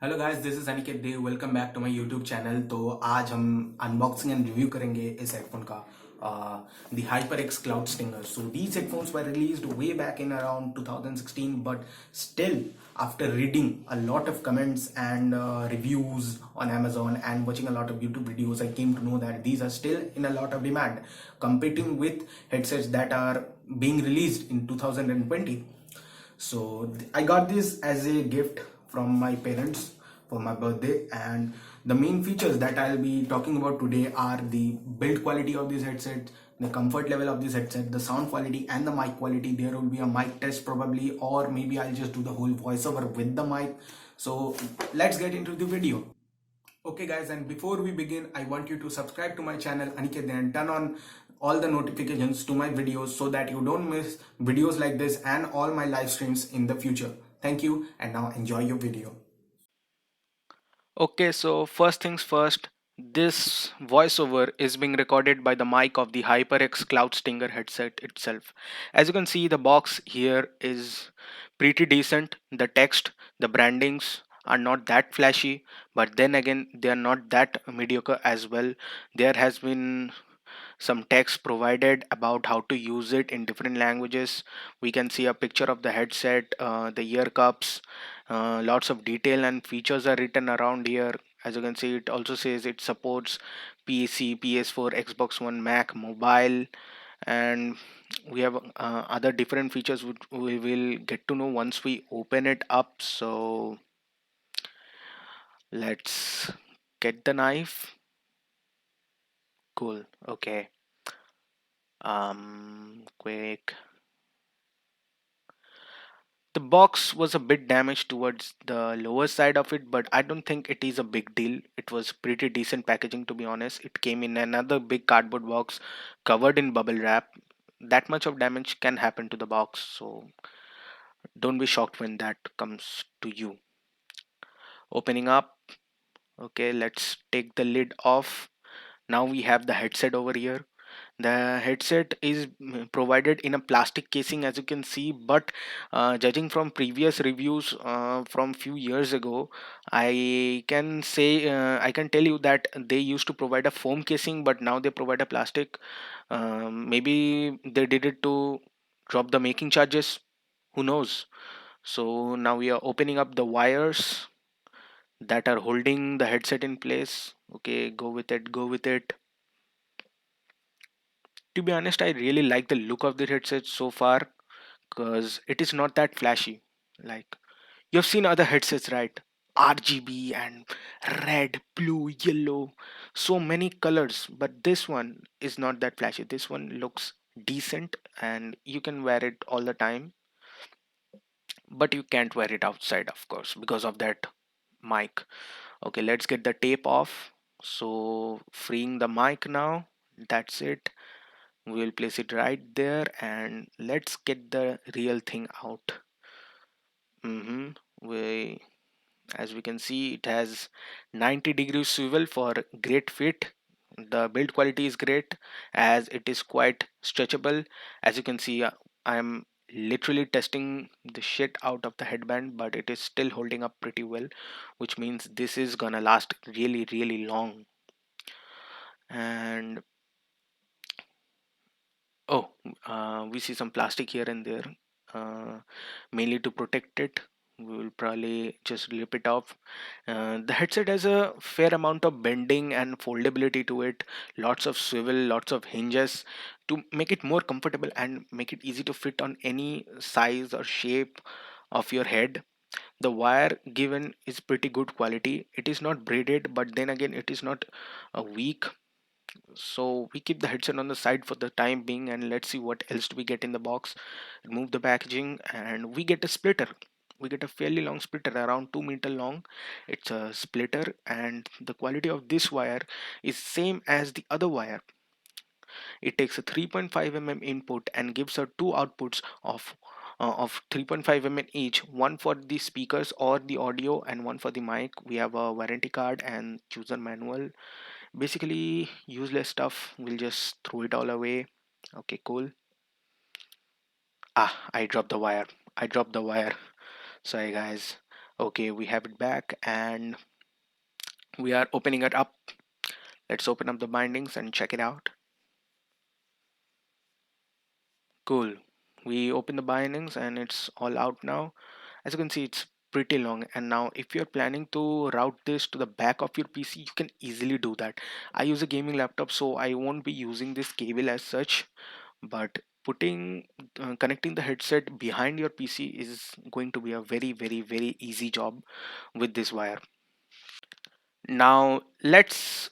Hello guys, this is Aniket Dev. Welcome back to my YouTube channel. तो आज हम unboxing and review करेंगे इस हेडफोन का, the HyperX Cloud Stinger. So these headphones were released way back in around 2016, but still, after reading a lot of comments and reviews on Amazon and watching a lot of YouTube videos, I came to know that these are still in a lot of demand, competing with headsets that are being released in 2020. So I got this as a gift from my parents for my birthday, and the main features that I'll be talking about today are the build quality of this headset, the comfort level of this headset, the sound quality, and the mic quality. There will be a mic test probably, or maybe I'll just do the whole voiceover with the mic. So let's get into the video. Okay guys, and before we begin, I want you to subscribe to my channel Aniket and turn on all the notifications to my videos so that you don't miss videos like this and all my live streams in the future. Thank you, and now enjoy your video. Okay, so first things first, this voiceover is being recorded by the mic of the HyperX Cloud Stinger headset itself. As you can see, the box here is pretty decent. The text, the brandings are not that flashy, but then again, they are not that mediocre as well. There has been some text provided about how to use it in different languages. We can see a picture of the headset, the ear cups, lots of detail and features are written around here. As you can see, it also says it supports PC, PS4, Xbox One, Mac, mobile, and we have other different features which we will get to know once we open it up. So let's get the knife. Cool. Okay. Quick. The box was a bit damaged towards the lower side of it, but I don't think it is a big deal. It was pretty decent packaging, to be honest. It came in another big cardboard box covered in bubble wrap. That much of damage can happen to the box, so don't be shocked when that comes to you. Opening up. Okay, let's take the lid off. Now we have the headset over here. The headset is provided in a plastic casing, as you can see, but judging from previous reviews from few years ago, I can tell you that they used to provide a foam casing, but now they provide a plastic. Maybe they did it to drop the making charges. Who knows? So now we are opening up the wires that are holding the headset in place. Okay, go with it, go with it. To be honest, I really like the look of the headset so far because it is not that flashy. Like, you've seen other headsets, right? RGB and red, blue, yellow, so many colors, but this one is not that flashy. This one looks decent and you can wear it all the time, but you can't wear it outside, of course, because of that mic. Okay, let's get the tape off. So, freeing the mic now. That's it. We'll place it right there and let's get the real thing out. We, as we can see, it has 90-degree swivel for great fit. The build quality is great as it is quite stretchable. As you can see, I am literally testing the shit out of the headband, but it is still holding up pretty well, which means this is gonna last really, really long. And oh, we see some plastic here and there, uh, mainly to protect it. We will probably just rip it off. The headset has a fair amount of bending and foldability to it, lots of swivel, lots of hinges to make it more comfortable and make it easy to fit on any size or shape of your head. The wire given is pretty good quality. It is not braided, but then again, it is not weak. So we keep the headset on the side for the time being and let's see what else do we get in the box. Remove the packaging and we get a splitter. We get a fairly long splitter, around 2 meter long. It's a splitter and the quality of this wire is same as the other wire. It takes a 3.5 mm input and gives us two outputs of 3.5 mm each, one for the speakers or the audio and one for the mic. We have a warranty card and user manual. Basically useless stuff, we'll just throw it all away. Okay, cool. I dropped the wire. Sorry guys. Okay, we have it back and we are opening it up. Let's open up the bindings and check it out. Cool. We open the bindings and it's all out now. As you can see, it's pretty long. And now if you're planning to route this to the back of your PC, you can easily do that. I use a gaming laptop, so I won't be using this cable as such, but putting connecting the headset behind your PC is going to be a very easy job with this wire. Now let's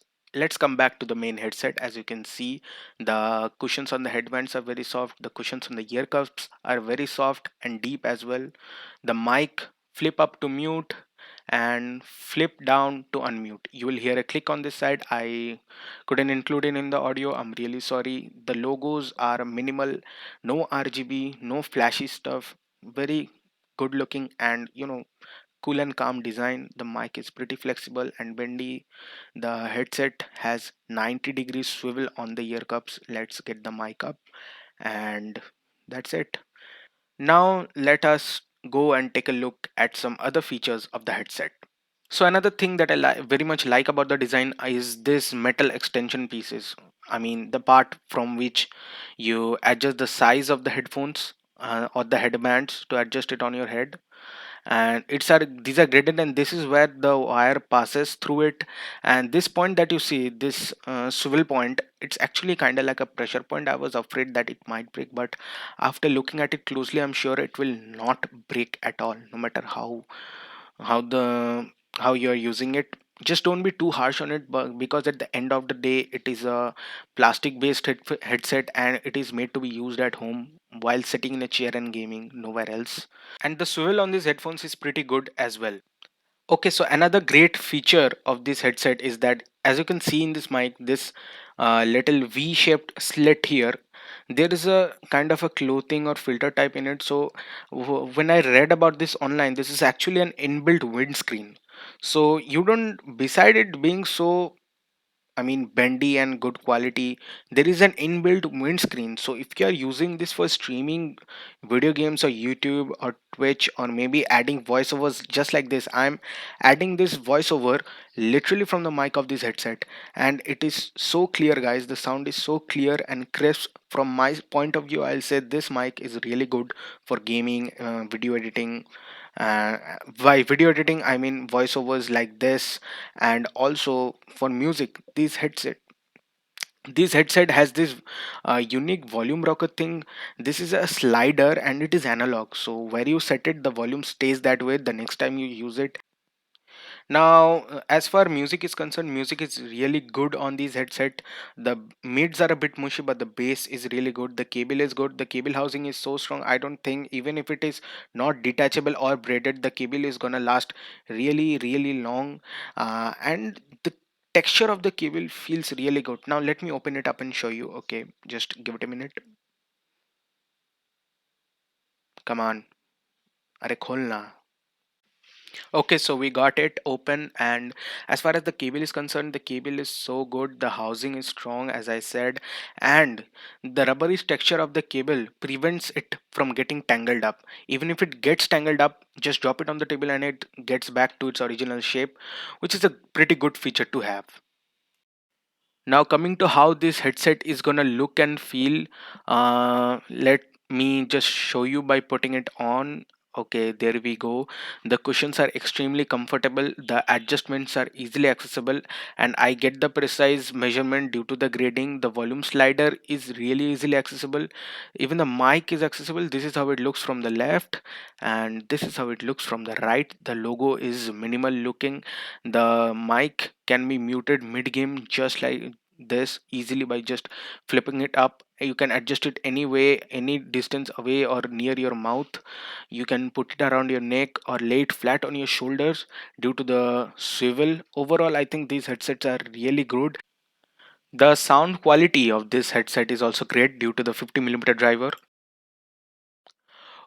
come back to the main headset. As you can see, the cushions on the headbands are very soft, the cushions on the ear cuffs are very soft and deep as well. The mic, flip up to mute and flip down to unmute. You will hear a click on this side. I couldn't include it in the audio, I'm really sorry. The logos are minimal, no RGB, no flashy stuff, very good looking, and cool and calm design. The mic is pretty flexible and bendy. The headset has 90 degrees swivel on the ear cups. Let's get the mic up, and that's it. Now let us go and take a look at some other features of the headset. So another thing that I very much like about the design is this metal extension pieces. I mean the part from which you adjust the size of the headphones or the headbands to adjust it on your head, and these are graded, and this is where the wire passes through it. And this point that you see, this swivel point, it's actually kind of like a pressure point. I was afraid that it might break, but after looking at it closely, I'm sure it will not break at all, no matter how the how you're using it. Just don't be too harsh on it, but because at the end of the day it is a plastic based headset, and it is made to be used at home while sitting in a chair and gaming, nowhere else. And the swivel on these headphones is pretty good as well. Okay, so another great feature of this headset is that, as you can see in this mic, this little V-shaped slit here, there is a kind of a clothing or filter type in it. So when I read about this online, this is actually an inbuilt windscreen. So you don't, beside it being so, I mean, bendy and good quality, there is an inbuilt windscreen. So if you are using this for streaming video games or YouTube or Twitch, or maybe adding voiceovers just like this, I'm adding this voiceover literally from the mic of this headset, and it is so clear, guys. The sound is so clear and crisp. From my point of view, I'll say this mic is really good for gaming, video editing. uh, by video editing, I mean voiceovers like this, and also for music. This headset has this unique volume rocker thing. This is a slider and it is analog, so where you set it, the volume stays that way the next time you use it. Now, as far music is concerned, music is really good on these headset. The mids are a bit mushy, but the bass is really good. The cable is good. The cable housing is so strong. I don't think even if it is not detachable or braided, the cable is gonna last really long. And the texture of the cable feels really good. Now let me open it up and show you. Okay, just give it a minute. Come on, अरे खोलना. Okay, so we got it open, and as far as the cable is concerned, the cable is so good. The housing is strong, as I said, and the rubberish texture of the cable prevents it from getting tangled up. Even if it gets tangled up, just drop it on the table and it gets back to its original shape, which is a pretty good feature to have. Now coming to how this headset is gonna look and feel, let me just show you by putting it on. Okay, there we go. The cushions are extremely comfortable, the adjustments are easily accessible, and I get the precise measurement due to the grading. The volume slider is really easily accessible. Even the mic is accessible. This is how it looks from the left, and this is how it looks from the right. The logo is minimal looking. The mic can be muted mid game just like this easily by just flipping it up. You can adjust it any way, any distance away or near your mouth. You can put it around your neck or lay it flat on your shoulders due to the swivel. Overall, I think these headsets are really good. The sound quality of this headset is also great due to the 50mm driver.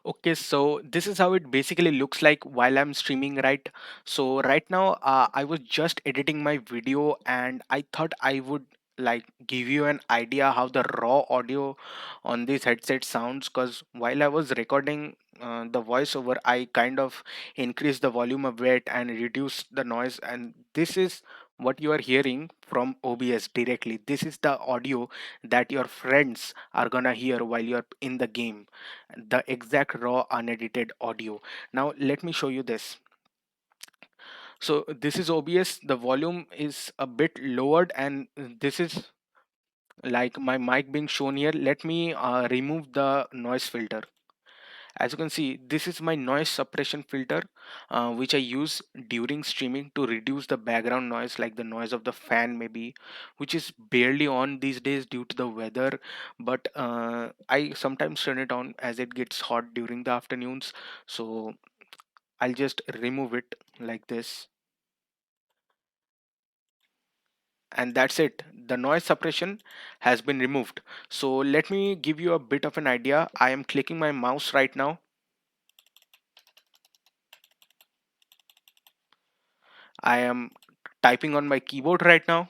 Okay, so this is how it basically looks like while I'm streaming, right? So right now, I was just editing my video and I thought I would like give you an idea how the raw audio on this headset sounds, because while I was recording the voiceover, I kind of increased the volume a bit and reduced the noise, and this is what you are hearing from OBS directly. This is the audio that your friends are gonna hear while you're in the game, the exact raw unedited audio. Now let me show you this. So this is OBS, the volume is a bit lowered, and this is like my mic being shown here. Let me remove the noise filter. As you can see, this is my noise suppression filter, which I use during streaming to reduce the background noise, like the noise of the fan maybe, which is barely on these days due to the weather. But I sometimes turn it on as it gets hot during the afternoons. So I'll just remove it like this, and that's it. The noise suppression has been removed. So let me give you a bit of an idea. I am clicking my mouse right now. I am typing on my keyboard right now.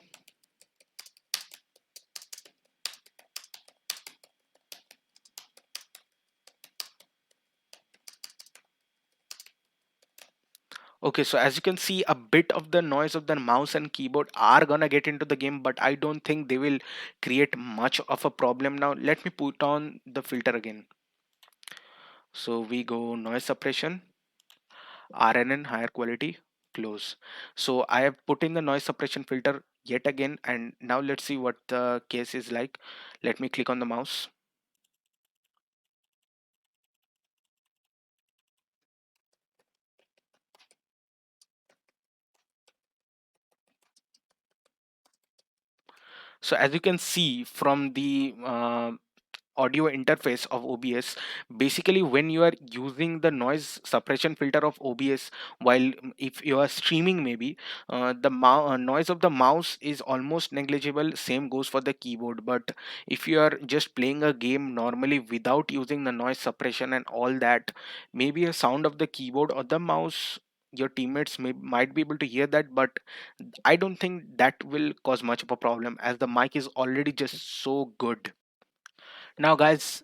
Okay, so as you can see, a bit of the noise of the mouse and keyboard are gonna get into the game, but I don't think they will create much of a problem. Now let me put on the filter again. So we go noise suppression, RNN, higher quality, close. So I have put in the noise suppression filter yet again, and now let's see what the case is like. Let me click on the mouse. So as you can see from the audio interface of OBS, basically when you are using the noise suppression filter of OBS while if you are streaming maybe, the noise of the mouse is almost negligible. Same goes for the keyboard. But if you are just playing a game normally without using the noise suppression and all that, maybe a sound of the keyboard or the mouse, your teammates might be able to hear that, but I don't think that will cause much of a problem as the mic is already just so good. Now, guys,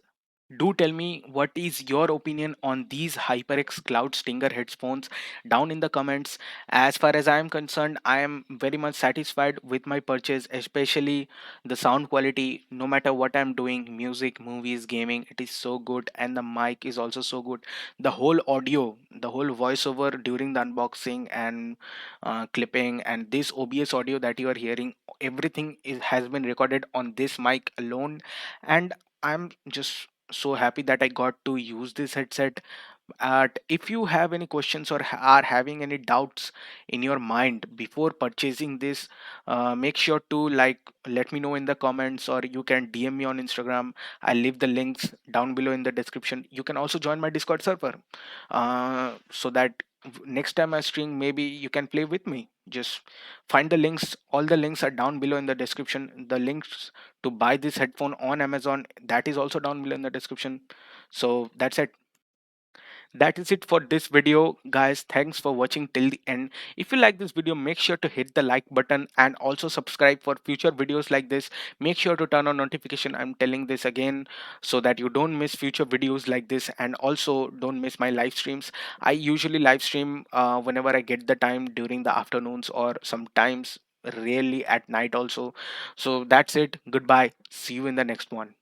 do tell me what is your opinion on these HyperX Cloud Stinger headphones down in the comments. As far as I am concerned, I am very much satisfied with my purchase, especially the sound quality. No matter what I'm doing, music, movies, gaming, it is so good, and the mic is also so good. The whole audio, the whole voiceover during the unboxing and clipping, and this OBS audio that you are hearing, everything has been recorded on this mic alone, and I'm just so happy that I got to use this headset. If you have any questions or are having any doubts in your mind before purchasing this, make sure to like let me know in the comments, or you can DM me on Instagram. I'll leave the links down below in the description. You can also join my Discord server, so that next time I stream, maybe you can play with me. Just find the links. All the links are down below in the description. The links to buy this headphone on Amazon, that is also down below in the description. So that's it. That is it for this video, guys. Thanks for watching till the end. If you like this video, make sure to hit the like button and also subscribe for future videos like this. Make sure to turn on notification. I'm telling this again so that you don't miss future videos like this, and also don't miss my live streams. I usually live stream whenever I get the time during the afternoons, or sometimes rarely at night also. So that's it. Goodbye. See you in the next one.